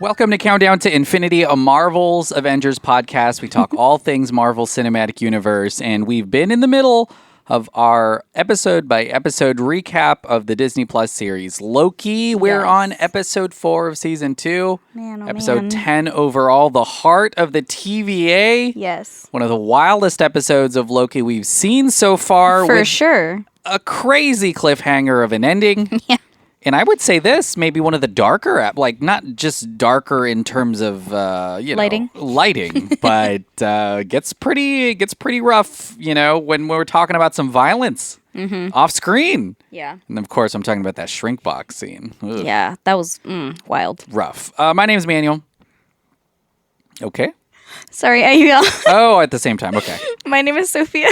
Welcome to Countdown to Infinity, a Marvel's Avengers podcast. We talk all things Marvel Cinematic Universe, and we've been in the middle of our episode-by-episode recap of the Disney Plus series Loki. We're on episode 4 of season 2. Episode 10 overall, the heart of the TVA. Yes. One of the wildest episodes of Loki we've seen so far. For sure. A crazy cliffhanger of an ending. Yeah. And I would say this may be one of the darker, like not just darker in terms of lighting, but gets pretty rough. You know, when we're talking about some violence off screen. Yeah. And of course, I'm talking about that shrink box scene. Ugh. Yeah, that was wild. Rough. My name is Manuel. Okay. Sorry, I Oh, at the same time. Okay. My name is Sofia.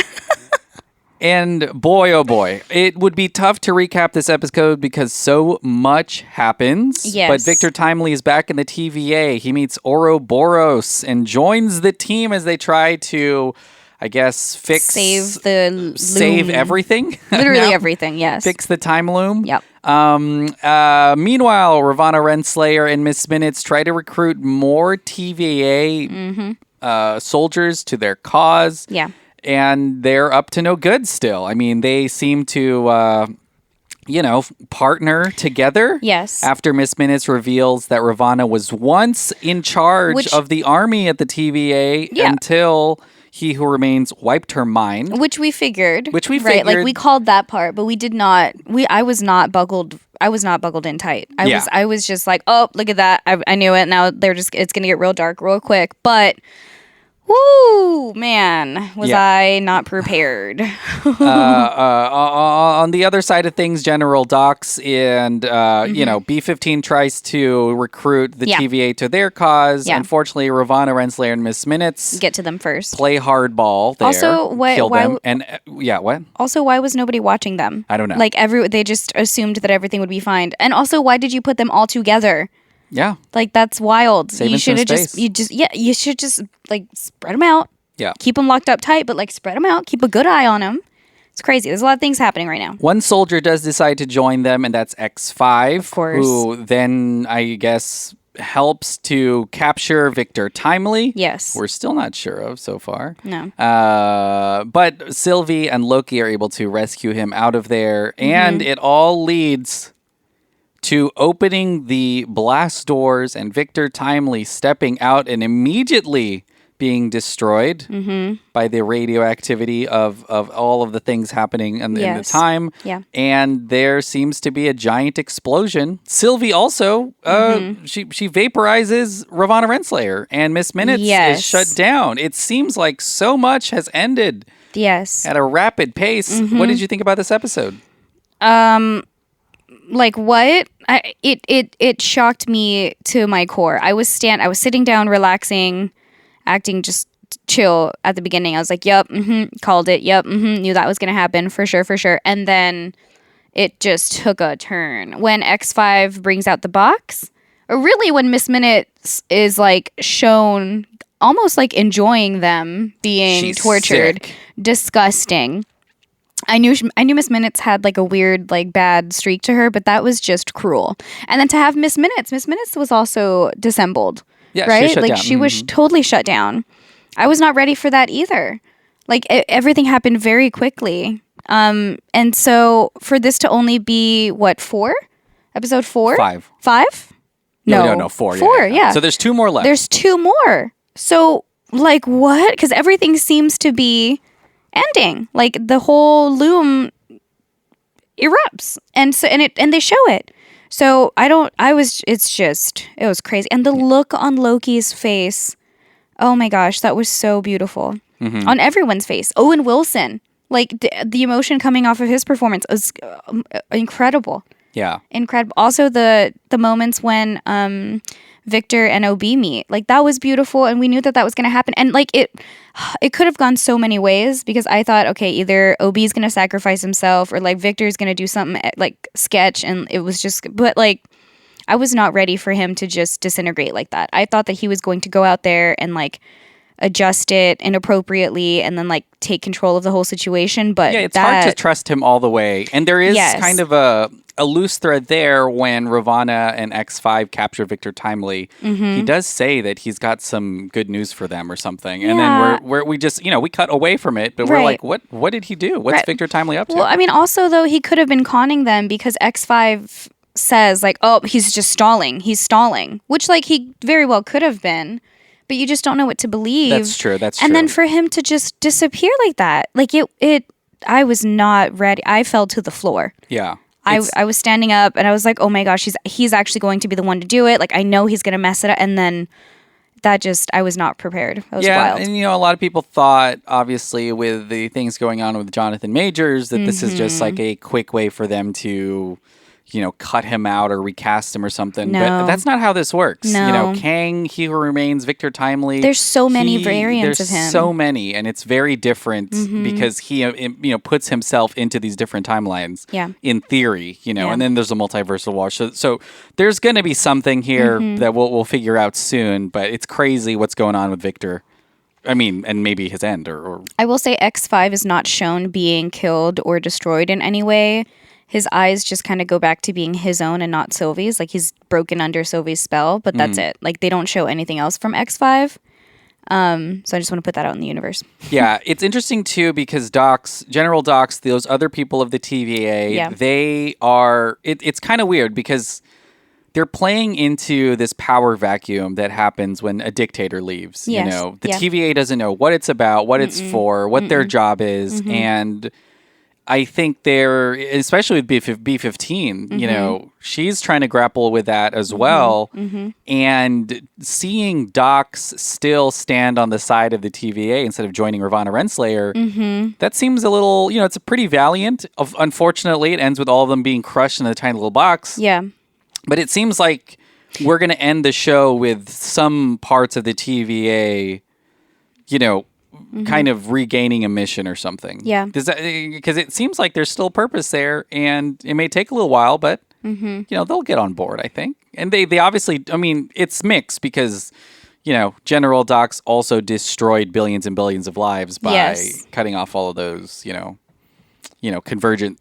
And boy, oh boy, it would be tough to recap this episode because so much happens. Yes. But Victor Timely is back in the TVA. He meets Ouroboros and joins the team as they try to, I guess, save the loom. Save everything. Literally everything, yes. Fix the time loom. Yep. Meanwhile, Ravonna Renslayer and Miss Minutes try to recruit more TVA soldiers to their cause. Yeah. And they're up to no good still. I mean, they seem to, partner together. Yes. After Miss Minutes reveals that Ravonna was once in charge of the army at the TVA until He Who Remains wiped her mind. Which we figured. Right, like we called that part, but we did not. I was not buckled in tight. I was just like, oh, look at that. I knew it. Now it's gonna get real dark real quick. But woo, man, was I not prepared. On the other side of things, General Dox and, B-15 tries to recruit the TVA to their cause. Yeah. Unfortunately, Ravonna Renslayer and Miss Minutes get to them first. Play hardball there. Also, kill them. And, what? Also, why was nobody watching them? I don't know. Like, they just assumed that everything would be fine. And also, why did you put them all together? Yeah. Like, that's wild. Saving some space. You should just, like, spread them out. Yeah. Keep them locked up tight, but, like, spread them out. Keep a good eye on them. It's crazy. There's a lot of things happening right now. One soldier does decide to join them, and that's X5. Of course. Who then, I guess, helps to capture Victor Timely. Yes. We're still not sure of so far. No. But Sylvie and Loki are able to rescue him out of there, and it all leads to opening the blast doors and Victor Timely stepping out and immediately being destroyed by the radioactivity of all of the things happening in the time. Yeah. And there seems to be a giant explosion. Sylvie also, she vaporizes Ravonna Renslayer, and Miss Minutes is shut down. It seems like so much has ended at a rapid pace. What did you think about this episode? Like what? It shocked me to my core. I was sitting down, relaxing, acting just chill at the beginning. I was like, "Yep, called it. Yep, knew that was gonna happen for sure." And then it just took a turn when X5 brings out the box. Or really, when Miss Minutes is like shown almost like enjoying them being tortured, sick. Disgusting. I knew Miss Minutes had like a weird like bad streak to her, but that was just cruel. And then to have Miss Minutes was also dissembled, right? She was totally shut down. I was not ready for that either. Like everything happened very quickly. And so for this to only be what, 4? Episode 4? 5. 5? No, 4. 4, yeah. So there's 2 more left. There's 2 more. So like what? Because everything seems to be ending. Like the whole loom erupts, and they show it. So it was crazy. And the look on Loki's face, oh my gosh, that was so beautiful. On everyone's face. Owen Wilson, like the emotion coming off of his performance was incredible. Yeah, incredible. Also the moments when Victor and OB meet, like that was beautiful, and we knew that was going to happen. And like it could have gone so many ways, because I thought, okay, either OB is going to sacrifice himself, or like Victor is going to do something like sketch, and it was just, but like I was not ready for him to just disintegrate like that. I thought that he was going to go out there and like adjust it inappropriately and then like take control of the whole situation. But yeah, it's hard to trust him all the way. And there is kind of a loose thread there when Ravana and X5 capture Victor Timely. He does say that he's got some good news for them or something. And Yeah. then we just, we cut away from it, but we're Right. like, what did he do? What's Right. Victor Timely up to? Well, I mean, also, though, he could have been conning them because X5 says, like, oh, he's just stalling. He's stalling, which, like, he very well could have been, but you just don't know what to believe. That's true. And then for him to just disappear like that, like, I was not ready. I fell to the floor. Yeah. I was standing up and I was like, oh my gosh, he's actually going to be the one to do it. Like, I know he's going to mess it up. And then I was not prepared. That was wild. And a lot of people thought, obviously, with the things going on with Jonathan Majors, that this is just like a quick way for them to, cut him out or recast him or something. No. But that's not how this works. No. Kang, He Who Remains, Victor Timely. There's so many variants of him. There's so many, and it's very different because he, puts himself into these different timelines. Yeah. In theory, Yeah. and then there's a multiversal wash. So there's going to be something here that we'll figure out soon. But it's crazy what's going on with Victor. I mean, and maybe his end or I will say X5 is not shown being killed or destroyed in any way. His eyes just kind of go back to being his own and not Sylvie's. Like, he's broken under Sylvie's spell, but that's it. Like, they don't show anything else from X5. So I just want to put that out in the universe. Yeah, it's interesting too because General Docs, those other people of the TVA, they are. It's kind of weird because they're playing into this power vacuum that happens when a dictator leaves. Yes. The TVA doesn't know what it's about, what it's for, what their job is, and I think they're, especially with B-15, she's trying to grapple with that as well. And seeing Docs still stand on the side of the TVA instead of joining Ravana Renslayer, that seems a little, it's a pretty valiant. Unfortunately, it ends with all of them being crushed in a tiny little box. Yeah. But it seems like we're going to end the show with some parts of the TVA, kind of regaining a mission or something. Yeah. Because it seems like there's still purpose there, and it may take a little while, but they'll get on board, I think. And they obviously, I mean, it's mixed because General Docs also destroyed billions and billions of lives by cutting off all of those convergent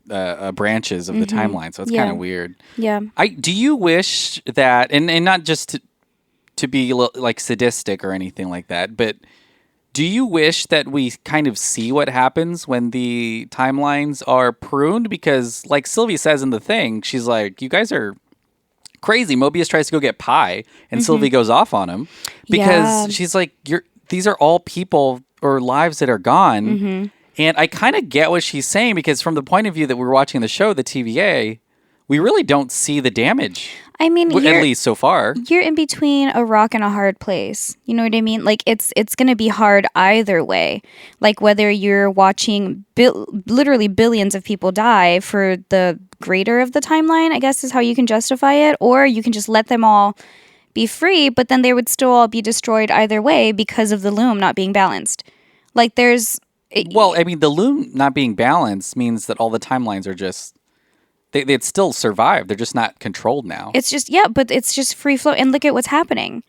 branches of the timeline. So it's kind of weird. Yeah. Do you wish that, and not just to be like sadistic or anything like that, but do you wish that we kind of see what happens when the timelines are pruned? Because like Sylvie says in the thing, she's like, you guys are crazy. Mobius tries to go get pie and Sylvie goes off on him because she's like, these are all people or lives that are gone. And I kind of get what she's saying because from the point of view that we're watching the show, the TVA, we really don't see the damage. I mean, at least so far. You're in between a rock and a hard place. You know what I mean? Like, it's going to be hard either way. Like, whether you're watching literally billions of people die for the greater of the timeline, I guess is how you can justify it, or you can just let them all be free, but then they would still all be destroyed either way because of the loom not being balanced. Like, well, I mean, the loom not being balanced means that all the timelines are just... They'd still survive. They're just not controlled now. It's just, but it's just free flow. And look at what's happening.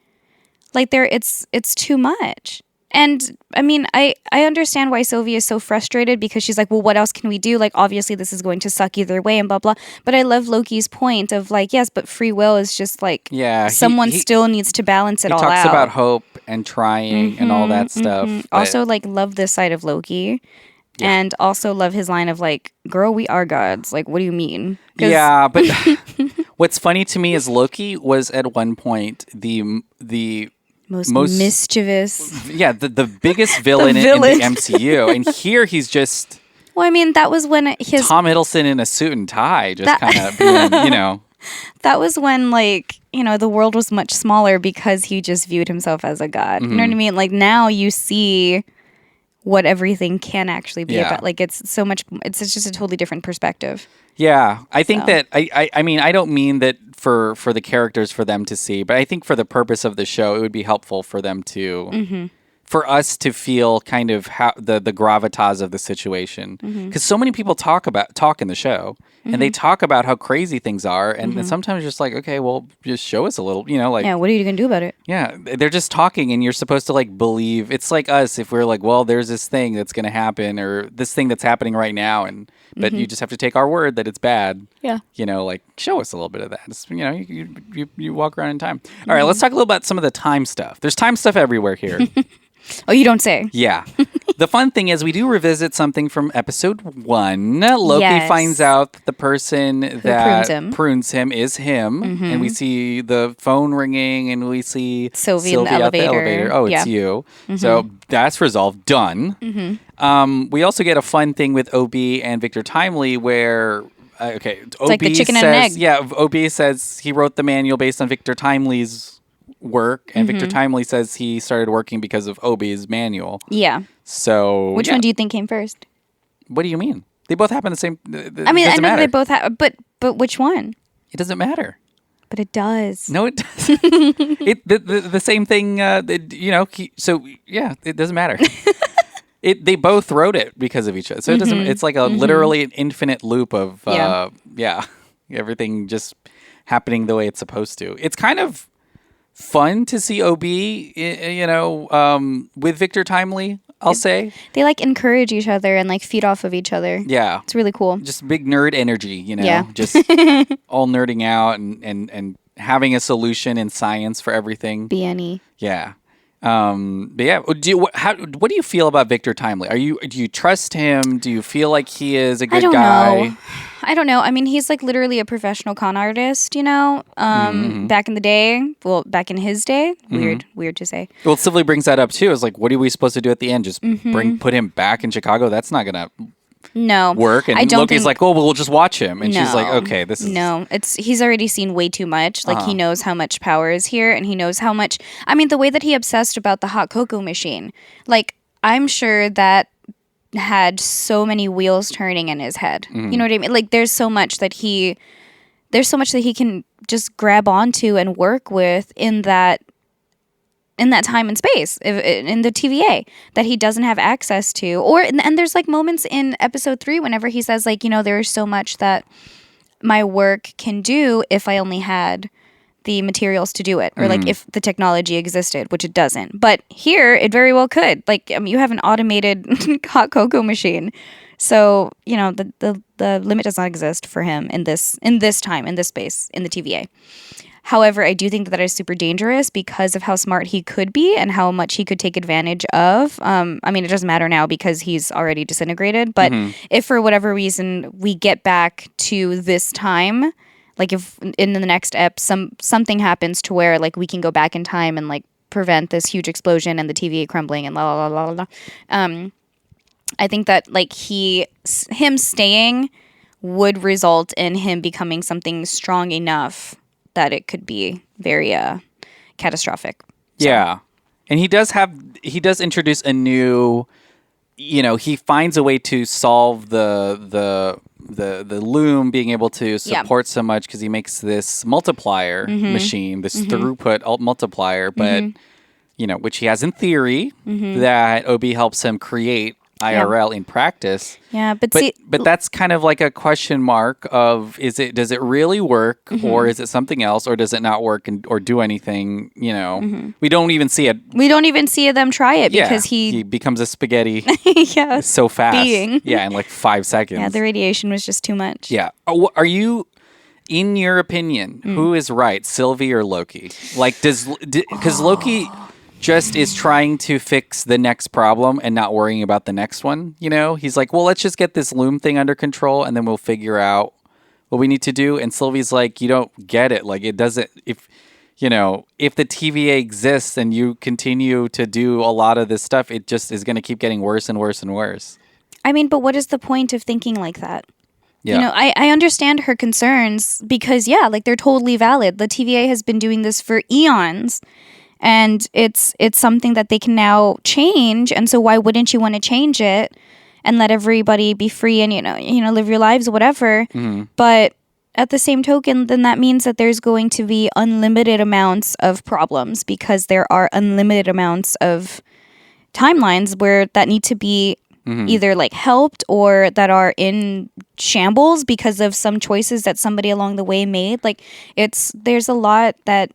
Like, it's too much. And, I mean, I understand why Sylvie is so frustrated because she's like, well, what else can we do? Like, obviously, this is going to suck either way and blah, blah. But I love Loki's point of, like, yes, but free will is just, like, someone still needs to balance it all out. He talks about hope and trying and all that stuff. Also, like, love this side of Loki. Yeah. And also love his line of like, girl, we are gods. Like, what do you mean? Yeah, but what's funny to me is Loki was at one point the most mischievous. Yeah, the biggest villain in the MCU. And here he's just... Well, I mean, that was when his... Tom Hiddleston in a suit and tie just kind of being, That was when, like, the world was much smaller because he just viewed himself as a god. You know what I mean? Like, now you see... what everything can actually be about. Like, it's so much, it's just a totally different perspective. Yeah. I think that, I mean, I don't mean that for the characters, for them to see, but I think for the purpose of the show, it would be helpful for them to, for us to feel kind of how the gravitas of the situation. Because so many people talk in the show, and they talk about how crazy things are, and sometimes just like, okay, well, just show us a little, like... Yeah, what are you going to do about it? Yeah, they're just talking, and you're supposed to, like, believe... It's like us, if we're like, well, there's this thing that's going to happen, or this thing that's happening right now, but you just have to take our word that it's bad. Yeah. You know, like show us a little bit of that. It's, you know, you walk around in time. All right, let's talk a little about some of the time stuff. There's time stuff everywhere here. Oh, you don't say. Yeah. The fun thing is we do revisit something from episode 1. Loki Yes. finds out that the person that prunes him. is him. And we see the phone ringing and we see Sylvie in the out the elevator. elevator. Oh, it's Yeah. you. So that's resolved. Done. We also get a fun thing with OB and Victor Timely where... okay, OB like the chicken says, and an egg. Yeah, OB says he wrote the manual based on Victor Timely's work, and Victor Timely says he started working because of OB's manual. Yeah. So Which one do you think came first? What do you mean? They both happen the same. I mean, I know they both have, but which one? It doesn't matter. But it does. No, it doesn't. The same thing. You know. So yeah, it doesn't matter. They both wrote it because of each other. So it doesn't. It's like a literally an infinite loop of everything just happening the way it's supposed to. It's kind of fun to see OB, you know, with Victor Timely, I'll say. They like encourage each other and like feed off of each other. Yeah. It's really cool. Just big nerd energy, you know, Yeah. just all nerding out and having a solution in science for everything. BNE. Yeah. But yeah, what do you feel about Victor Timely? Do you trust him? Do you feel like he is a good guy? I don't know. I mean, he's like literally a professional con artist, you know, back in the day. Well, back in his day. Weird to say. Well, Sylvie brings that up too. It's like, what are we supposed to do at the end? Just put him back in Chicago? That's not going to work. And I don't Loki's like, oh, well, we'll just watch him. And No. she's like, okay, this is... No, he's already seen way too much. Like, he knows how much power is here, and he knows how much... I mean, the way that he obsessed about the hot cocoa machine, like, I'm sure that had so many wheels turning in his head. You know what I mean? Like, there's so much that he can just grab onto and work with in that time and space, in the TVA, that he doesn't have access to. And there's like moments in episode 3 whenever he says, like, you know, there's so much that my work can do if I only had the materials to do it, or like if the technology existed, which it doesn't. But here, it very well could. Like, you have an automated hot cocoa machine. So, you know, the limit does not exist for him in this time, in this space, in the TVA. However, I do think that is super dangerous because of how smart he could be and how much he could take advantage of. I mean, it doesn't matter now because he's already disintegrated. But if for whatever reason we get back to this time, like if in the next ep something happens to where like we can go back in time and like prevent this huge explosion and the TVA crumbling and la la la la la. I think that like him staying would result in him becoming something strong enough that it could be very catastrophic. So. Yeah. And he does introduce a new, you know, he finds a way to solve the loom being able to support so much because he makes this multiplier machine, this throughput multiplier, but, you know, which he has in theory that OB helps him create IRL in practice. Yeah, but that's kind of like a question mark of does it really work or is it something else or does it not work or do anything, you know. We don't even see it. We don't even see them try it because he becomes a spaghetti so fast. Being. Yeah, in like 5 seconds. Yeah, the radiation was just too much. Yeah. Are you, in your opinion, who is right, Sylvie or Loki? Like because Loki just is trying to fix the next problem and not worrying about the next one, you know? He's like, well, let's just get this loom thing under control and then we'll figure out what we need to do. And Sylvie's like, you don't get it. Like, it doesn't, if the TVA exists and you continue to do a lot of this stuff, it just is going to keep getting worse and worse and worse. I mean, but what is the point of thinking like that? Yeah. You know, I understand her concerns because, yeah, like they're totally valid. The TVA has been doing this for eons. And it's something that they can now change. And so why wouldn't you want to change it and let everybody be free and, you know, live your lives, whatever. But at the same token, then that means that there's going to be unlimited amounts of problems because there are unlimited amounts of timelines where that need to be either like helped or that are in shambles because of some choices that somebody along the way made. Like there's a lot that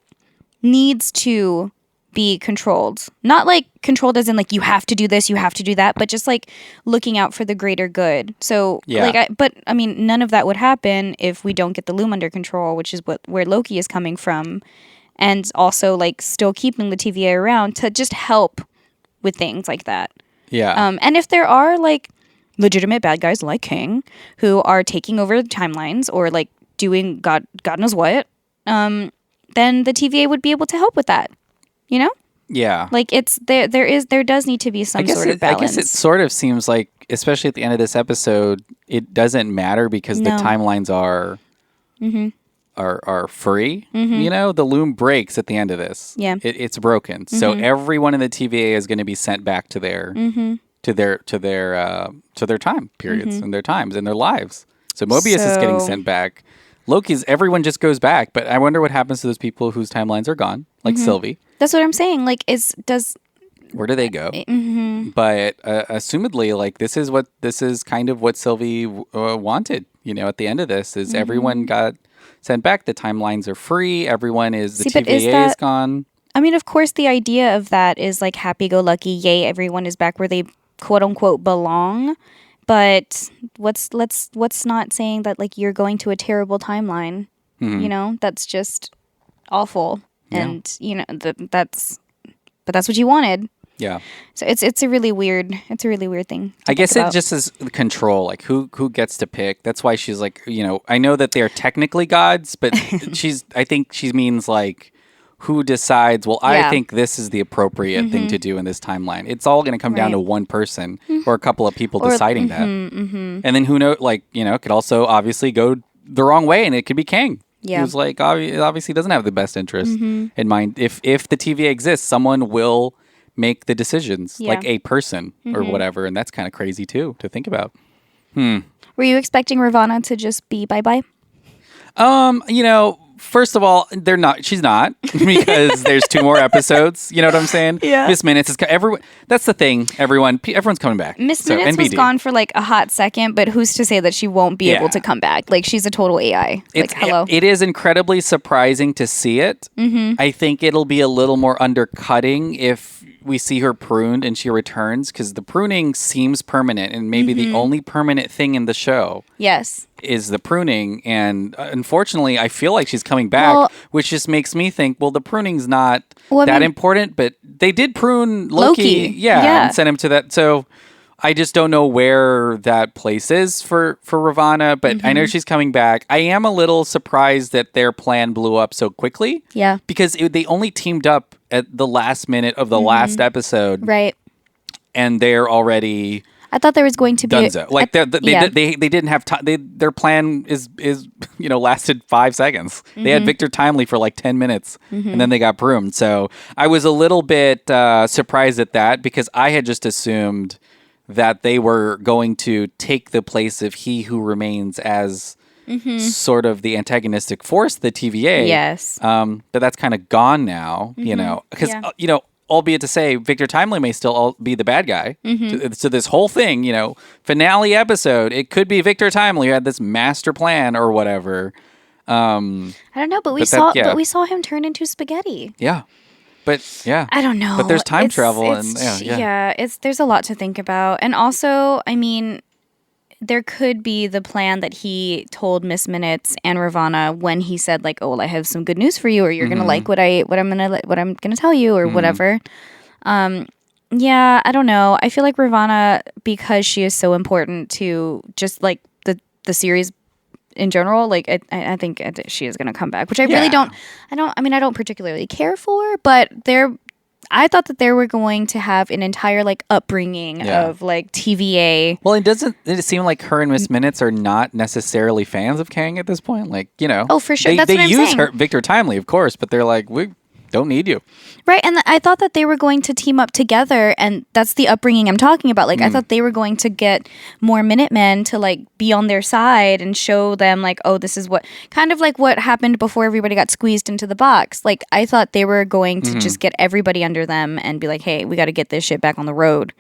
needs to be controlled. Not like controlled as in like you have to do this, you have to do that, but just like looking out for the greater good. So but I mean, none of that would happen if we don't get the loom under control, which is where Loki is coming from, and also like still keeping the TVA around to just help with things like that. Yeah. And if there are like legitimate bad guys like Kang who are taking over the timelines or like doing God knows what, then the TVA would be able to help with that. You know? Yeah. Like it's there does need to be some sort of balance. I guess it sort of seems like, especially at the end of this episode, it doesn't matter because the timelines are free. You know, the loom breaks at the end of this. Yeah. It's broken. So everyone in the TVA is going to be sent back to their to their time periods and their times and their lives. So Mobius is getting sent back. Everyone just goes back, but I wonder what happens to those people whose timelines are gone, like Sylvie. That's what I'm saying. Like, where do they go? But assumedly, like this is kind of what Sylvie wanted. You know, at the end of this, is everyone got sent back. The timelines are free. Everyone the TVA is gone. I mean, of course, the idea of that is like happy-go-lucky. Yay, everyone is back where they quote unquote belong. But what's not saying that like you're going to a terrible timeline? You know, that's just awful. Yeah. And you know that's what you wanted. Yeah. So it's a really weird thing. I guess it just is control, like who gets to pick. That's why she's like, you know, I know that they're technically gods, but I think she means like who decides, well, I think this is the appropriate thing to do in this timeline. It's all going to come down to one person or a couple of people deciding that. And then who knows, like, you know, it could also obviously go the wrong way and it could be Kang. Yeah. Who's like, obviously doesn't have the best interest in mind. If the TVA exists, someone will make the decisions, like a person or whatever. And that's kind of crazy too, to think about. Were you expecting Ravonna to just be bye-bye? You know, first of all, she's not, because there's 2 more episodes. You know what I'm saying? Yeah. Miss Minutes is that's the thing. Everyone's coming back. Miss Minutes was gone for like a hot second, but who's to say that she won't be able to come back? Like she's a total AI. Hello. It is incredibly surprising to see it. I think it'll be a little more undercutting if we see her pruned and she returns, because the pruning seems permanent and maybe the only permanent thing in the show. Yes. Is the pruning, and unfortunately I feel like she's coming back, which just makes me think, well, the pruning's not that important, but they did prune Loki. And send him to that, so I just don't know where that place is for Ravonna, but I know she's coming back. I am a little surprised that their plan blew up so quickly. Yeah. Because they only teamed up at the last minute of the last episode. Right. And they're already... I thought there was going to be Dunzo. They didn't have time. Their plan is lasted 5 seconds. They had Victor Timely for like 10 minutes, and then they got pruned. So I was a little bit surprised at that, because I had just assumed that they were going to take the place of He Who Remains as sort of the antagonistic force, the TVA. Yes. But that's kind of gone now. You know, because albeit to say, Victor Timely may still be the bad guy. So this whole thing, you know, finale episode, it could be Victor Timely who had this master plan or whatever. I don't know, but we saw him turn into spaghetti. Yeah. But yeah. I don't know. But there's time travel there's a lot to think about. And also, I mean, there could be the plan that he told Miss Minutes and Ravonna when he said like, "Oh, well, I have some good news for you, or you're gonna like what I'm gonna tell you, or whatever." Yeah, I don't know. I feel like Ravonna, because she is so important to just like the series in general, like I think she is gonna come back, which I really don't. I don't particularly care for, but I thought that they were going to have an entire like upbringing of like TVA. Well, doesn't it seem like her and Miss Minutes are not necessarily fans of Kang at this point? Like, you know, oh, for sure. They use Victor Timely, of course, but they're like, we don't need you. Right. And I thought that they were going to team up together, and that's the upbringing I'm talking about. Like, I thought they were going to get more Minutemen to like be on their side and show them like, oh, this is what kind of like what happened before everybody got squeezed into the box. Like, I thought they were going to just get everybody under them and be like, hey, we got to get this shit back on the road.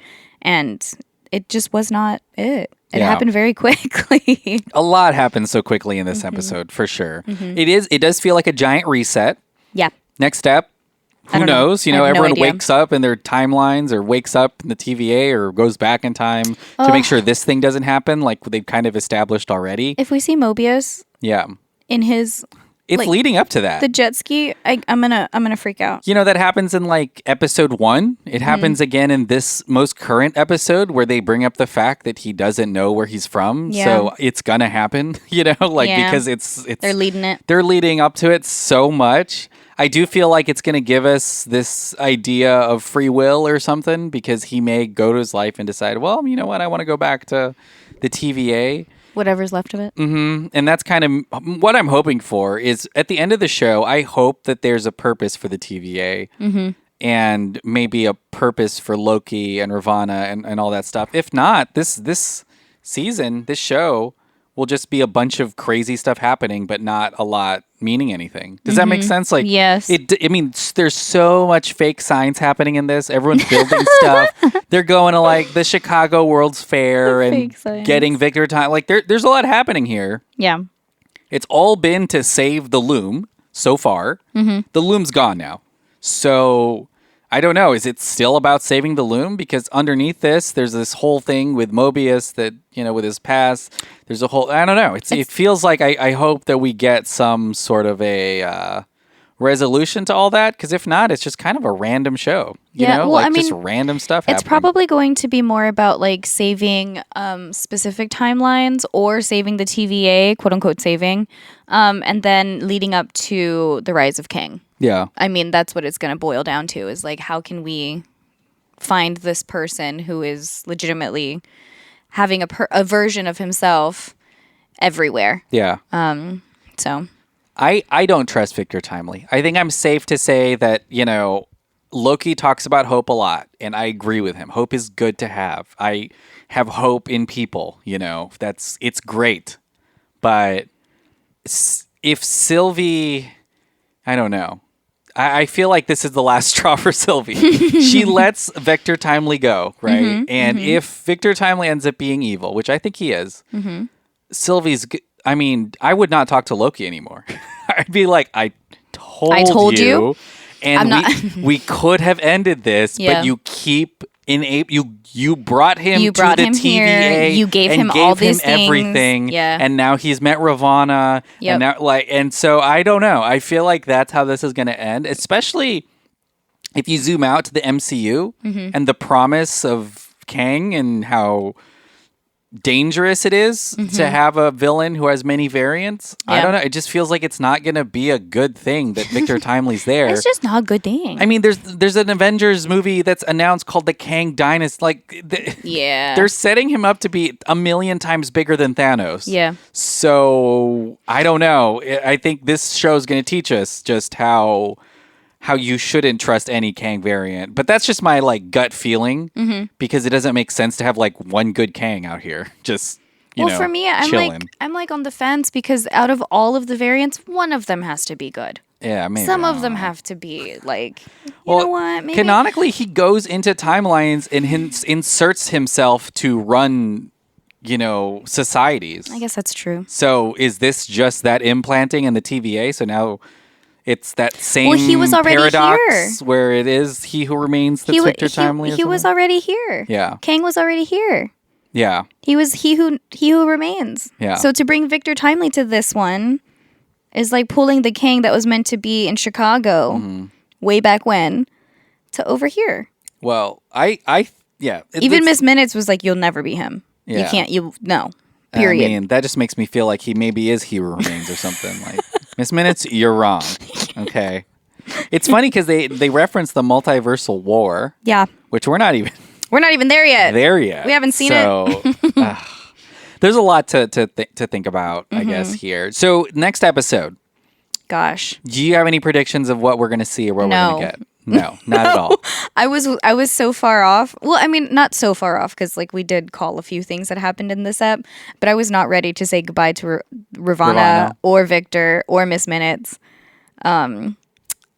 And it just was not it. It happened very quickly. A lot happened so quickly in this episode, for sure. It does feel like a giant reset. Yeah. Next step, I Who don't know. knows? You I know, have no everyone idea. wakes up in their timelines or wakes up in the TVA or goes back in time to make sure this thing doesn't happen, like they've kind of established already. If we see Mobius Yeah. in his It's like, leading up to that. the jet ski, I'm gonna freak out. You know, that happens in like episode 1. It happens again in this most current episode where they bring up the fact that he doesn't know where he's from. Yeah. So it's gonna happen, you know, like Yeah. because it's They're leading it. they're leading up to it so much. I do feel like it's going to give us this idea of free will or something because he may go to his life and decide, well, you know what, I want to go back to the TVA. Whatever's left of it. And that's kind of what I'm hoping for is at the end of the show, I hope that there's a purpose for the TVA and maybe a purpose for Loki and Ravonna and all that stuff. If not, this season, this show will just be a bunch of crazy stuff happening, but not a lot meaning anything. Does that make sense? Like, Yes. I mean, there's so much fake science happening in this. Everyone's building stuff. They're going to like the Chicago World's Fair and fake science. getting Victor time. Like, there's a lot happening here. Yeah. It's all been to save the loom so far. The loom's gone now. So I don't know. Is it still about saving the loom? Because underneath this, there's this whole thing with Mobius that, you know, with his past, there's a whole, I don't know. It feels like I hope that we get some sort of a resolution to all that. Because if not, it's just kind of a random show. You know, well, like I mean, just random stuff it's happening. probably going to be more about like saving specific timelines or saving the TVA, quote unquote saving, and then leading up to the rise of Kang. Yeah. I mean, that's what it's going to boil down to is like, how can we find this person who is legitimately having a version of himself everywhere? Yeah. So, I don't trust Victor Timely. I think I'm safe to say that, you know, Loki talks about hope a lot, and I agree with him. Hope is good to have. I have hope in people, you know. It's great. But if Sylvie, I don't know. I feel like this is the last straw for Sylvie. She lets Victor Timely go, right? And if Victor Timely ends up being evil, which I think he is, Sylvie's, I mean, I would not talk to Loki anymore. I'd be like, I told you. And we could have ended this, Yeah. but you keep you brought him You to brought the him TVA. here. You gave and him all these things. everything. Yeah. And now he's met Ravonna. Yep. And now and so I don't know. I feel like that's how this is going to end, especially if you zoom out to the MCU and the promise of Kang and how dangerous it is to have a villain who has many variants. I Yeah. don't know. It just feels like it's not going to be a good thing that Victor Timely's there. it's just not a good thing. I mean, there's an Avengers movie that's announced called the Kang Dynasty. Like, yeah. they're setting him up to be a million times bigger than Thanos. Yeah. So I don't know. I think this show is going to teach us just how you shouldn't trust any Kang variant. But that's just my like gut feeling because it doesn't make sense to have like one good Kang out here. Just you know, for me, chilling. I'm like on the fence because out of all of the variants, one of them has to be good. Yeah, maybe. Some of them have to be like, you Well, know what? Maybe canonically, he goes into timelines and inserts himself to run, you know, societies. I guess that's true. So is this just that implanting in the TVA? So now it's that same he was already paradox here. where it is he who remains that's Victor Timely. He was already here. Yeah. Kang was already here. Yeah. He was he who remains. Yeah. So to bring Victor Timely to this one is like pulling the Kang that was meant to be in Chicago Mm-hmm. way back when to over here. Well, yeah. Even Miss Minutes was like, "You'll never be him. You Yeah. can't. No. Period." I mean, that just makes me feel like he maybe is He Who Remains or something. Like, Miss Minutes, you're wrong. Okay. It's funny because they reference the multiversal war, Yeah. which we're not even We're not even there yet. there yet. We haven't seen it. There's a lot to think about, I guess, here. So next episode, Gosh. do you have any predictions of what we're going to see or what we're No. going to get? No, not at all. I was so far off. Well, I mean, not so far off because like we did call a few things that happened in this ep, but I was not ready to say goodbye to Ravonna or Victor or Miss Minutes.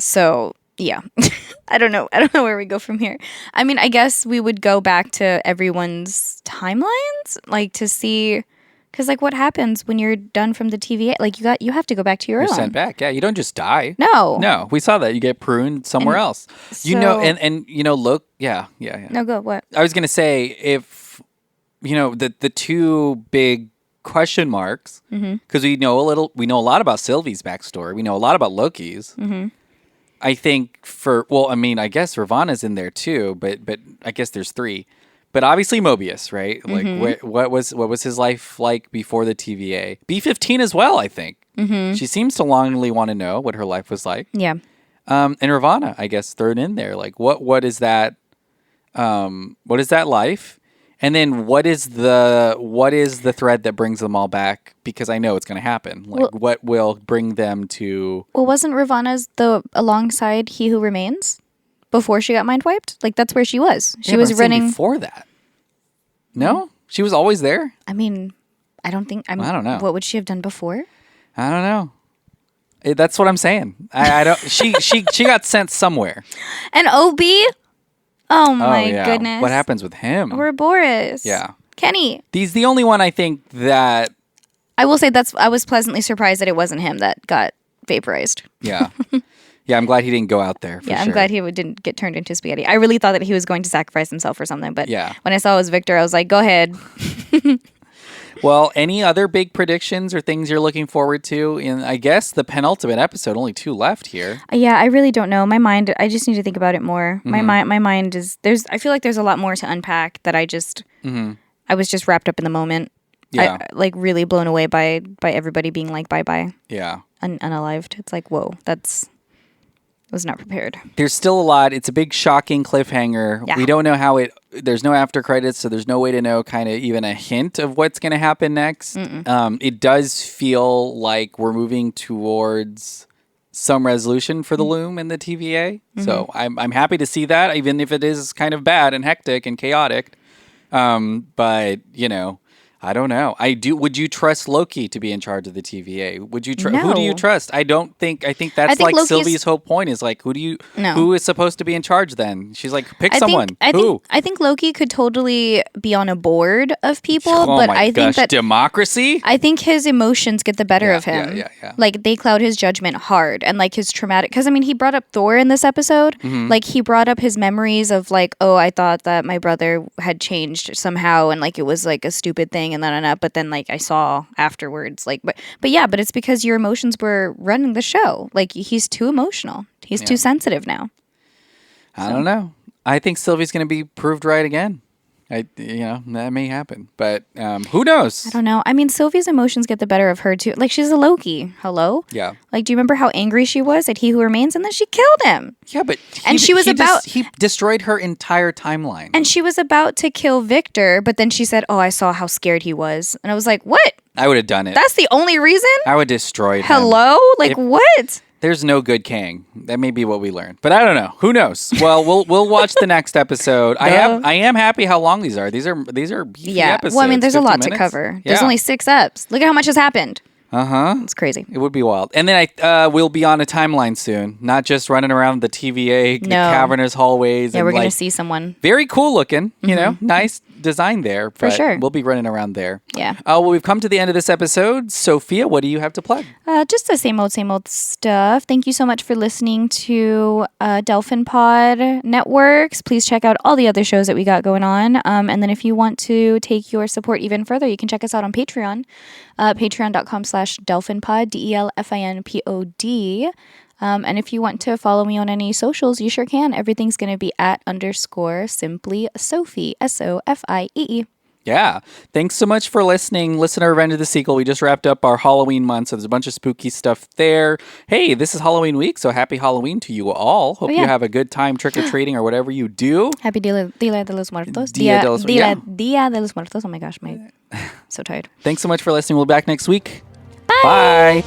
So yeah, I don't know where we go from here. I mean, I guess we would go back to everyone's timelines, like to see Because like, what happens when you're done from the TVA? Like, you have to go back to your You're own. sent back. Yeah, you don't just die. No. No, we saw that. You get pruned somewhere And else. You know, so- and you know, look, yeah. No, go. What? I was gonna say if you know the two big question marks because we know a lot about Sylvie's backstory. We know a lot about Loki's. I think I guess Ravana's in there too, but I guess there's three. But obviously Mobius, right? Like what was his life like before the TVA? B-15 as well, I think. She seems to longingly want to know what her life was like. Yeah. And Ravana, I guess, thrown in there. Like what is that? What is that life? And then what is the thread that brings them all back? Because I know it's going to happen. Like what will bring them to? Well, wasn't Ravana's alongside He Who Remains before she got mind wiped? Like that's where she was. She was running before that. No, she was always there. I mean, I don't know. What would she have done before? I don't know. That's what I'm saying. I don't. She got sent somewhere. And OB. Oh my goodness! What happens with him? Or Boris? Yeah, Kenny. He's the only one I think that. I will say I was pleasantly surprised that it wasn't him that got vaporized. Yeah. Yeah, I'm glad he didn't go out there. Yeah, I'm glad he didn't get turned into spaghetti. I really thought that he was going to sacrifice himself or something, but when I saw it was Victor, I was like, go ahead. Well, any other big predictions or things you're looking forward to in, I guess, the penultimate episode? Only 2 left here. Yeah, I really don't know. My mind, I just need to think about it more. My mind is, I feel like there's a lot more to unpack that I was just wrapped up in the moment. Yeah. Like really blown away by everybody being like, bye-bye. Yeah. Unalived. It's like, whoa, was not prepared. There's still a lot. It's a big shocking cliffhanger. Yeah. We don't know there's no after credits, so there's no way to know kind of even a hint of what's going to happen next. It does feel like we're moving towards some resolution for the Loom and the TVA. So I'm happy to see that, even if it is kind of bad and hectic and chaotic. But, you know, I don't know. Would you trust Loki to be in charge of the TVA? Would you No. Who do you trust? I think that's like Loki's- Sylvie's whole point is like, who is supposed to be in charge then? She's like, pick someone. I think Loki could totally be on a board of people, Oh but my I gosh, think that democracy? I think his emotions get the better of him. Yeah. Like they cloud his judgment hard and like his traumatic, because I mean he brought up Thor in this episode. Like he brought up his memories of like, oh, I thought that my brother had changed somehow and like it was like a stupid thing and then but then like I saw afterwards like but it's because your emotions were running the show. Like he's too emotional. He's too sensitive now. I don't know. I think Sylvie's going to be proved right again. That may happen, but who knows? I don't know. I mean, Sylvie's emotions get the better of her too. Like she's a Loki. Hello? Yeah. Like, do you remember how angry she was at He Who Remains, and then she killed him? Yeah, but he destroyed her entire timeline. And she was about to kill Victor, but then she said, "Oh, I saw how scared he was," and I was like, "What? I would have done it. That's the only reason?" I would destroy him. Hello? Like what? There's no good Kang. That may be what we learned, but I don't know. Who knows? Well, we'll watch the next episode. I am happy how long these are. These are beefy episodes. Well, I mean, there's a lot 50 to minutes. cover. There's only 6 eps. Look at how much has happened. It's crazy. It would be wild. And then we'll be on a timeline soon, not just running around the TVA, the cavernous hallways. Yeah, and we're gonna see someone. Very cool looking. You know, nice design there. For sure. We'll be running around there. Yeah. Well, we've come to the end of this episode. Sophia, what do you have to plug? Just the same old stuff. Thank you so much for listening to Delphin Pod Networks. Please check out all the other shows that we got going on. And then if you want to take your support even further, you can check us out on Patreon. Patreon.com/DelphinPod, DelphinPod. And if you want to follow me on any socials, you sure can. Everything's going to be @_simply Sophie, SOFIEE. Yeah. Thanks so much for listening. Listen to Revenge of the Sequel. We just wrapped up our Halloween month, so there's a bunch of spooky stuff there. Hey, this is Halloween week, so happy Halloween to you all. Hope you have a good time trick-or-treating or whatever you do. Happy Dia de los Muertos. Dia de los Muertos. Oh my gosh, so tired. Thanks so much for listening. We'll be back next week. Bye. Bye.